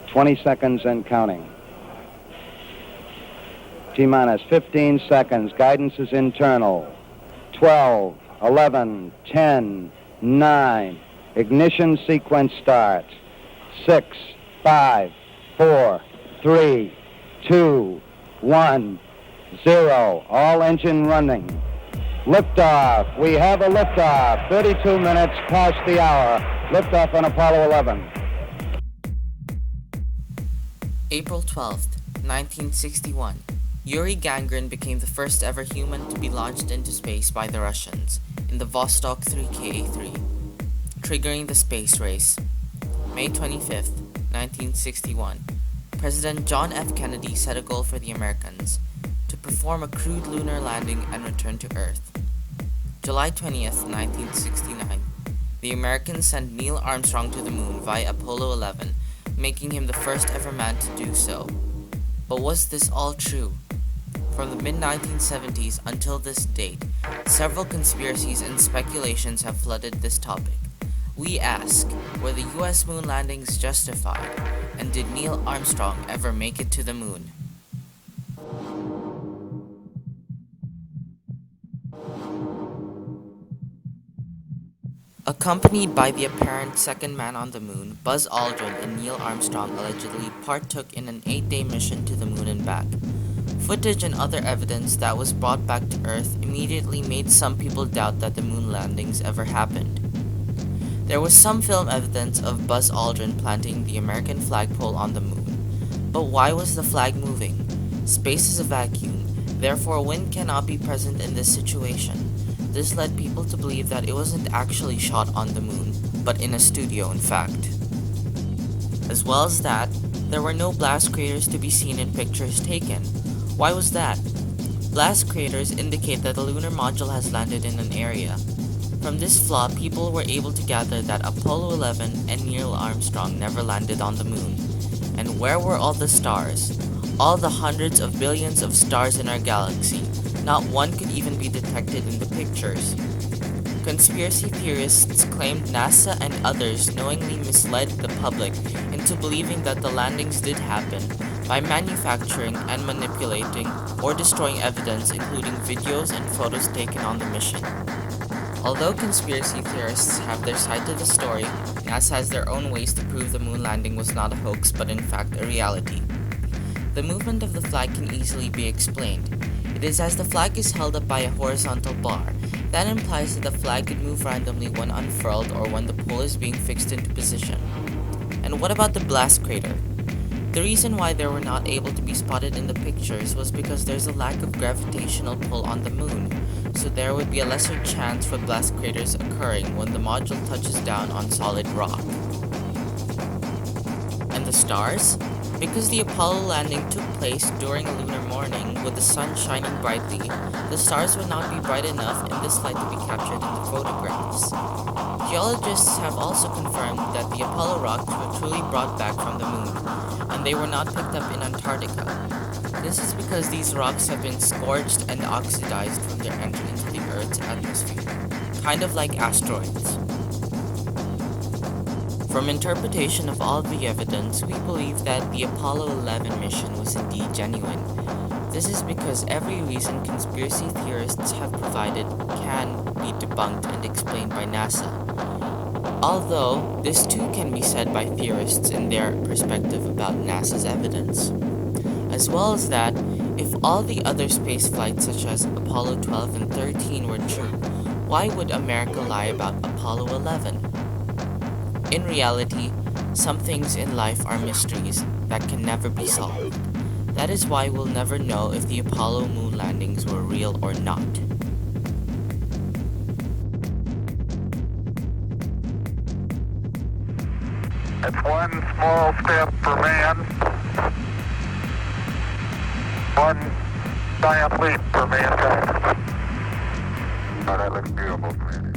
20 seconds and counting. T-minus 15 seconds. Guidance is internal. 12, 11, 10, 9. Ignition sequence starts. 6, 5, 4, 3, 2, 1, 0. All engine running. Liftoff. We have a liftoff. 32 minutes past the hour. Liftoff on Apollo 11. April 12th, 1961. Yuri Gagarin became the first ever human to be launched into space by the Russians in the Vostok 3Ka-3, triggering the space race. May 25th, 1961. President John F. Kennedy set a goal for the Americans to perform a crewed lunar landing and return to Earth. July 20th, 1969. The Americans sent Neil Armstrong to the moon via Apollo 11, making him the first ever man to do so. But was this all true? From the mid-1970s until this date, several conspiracies and speculations have flooded this topic. We ask, were the US moon landings justified? And did Neil Armstrong ever make it to the moon? Accompanied by the apparent second man on the moon, Buzz Aldrin and Neil Armstrong allegedly partook in an 8-day mission to the moon and back. Footage and other evidence that was brought back to Earth immediately made some people doubt that the moon landings ever happened. There was some film evidence of Buzz Aldrin planting the American flagpole on the moon. But why was the flag moving? Space is a vacuum, therefore wind cannot be present in this situation. This led people to believe that it wasn't actually shot on the moon, but in a studio in fact. As well as that, there were no blast craters to be seen in pictures taken. Why was that? Blast craters indicate that the lunar module has landed in an area. From this flaw, people were able to gather that Apollo 11 and Neil Armstrong never landed on the moon. And where were all the stars? All the hundreds of billions of stars in our galaxy. Not one could even be detected in the pictures. Conspiracy theorists claimed NASA and others knowingly misled the public into believing that the landings did happen by manufacturing and manipulating or destroying evidence, including videos and photos taken on the mission. Although conspiracy theorists have their side to the story, NASA has their own ways to prove the moon landing was not a hoax but in fact a reality. The movement of the flag can easily be explained. It is as the flag is held up by a horizontal bar. That implies that the flag could move randomly when unfurled or when the pole is being fixed into position. And what about the blast crater? The reason why they were not able to be spotted in the pictures was because there's a lack of gravitational pull on the moon, so there would be a lesser chance for blast craters occurring when the module touches down on solid rock. And the stars? Because the Apollo landing took place during a lunar morning with the sun shining brightly, the stars would not be bright enough in this light to be captured in the photographs. Geologists have also confirmed that the Apollo rocks were truly brought back from the moon, and they were not picked up in Antarctica. This is because these rocks have been scorched and oxidized from their entry into the Earth's atmosphere, kind of like asteroids. From interpretation of all the evidence, we believe that the Apollo 11 mission was indeed genuine. This is because every reason conspiracy theorists have provided can be debunked and explained by NASA. Although, this too can be said by theorists in their perspective about NASA's evidence. As well as that, if all the other space flights such as Apollo 12 and 13 were true, why would America lie about Apollo 11? In reality, some things in life are mysteries that can never be solved. That is why we'll never know if the Apollo moon landings were real or not. It's one small step for man, one giant leap for mankind. Oh, that looks beautiful, man.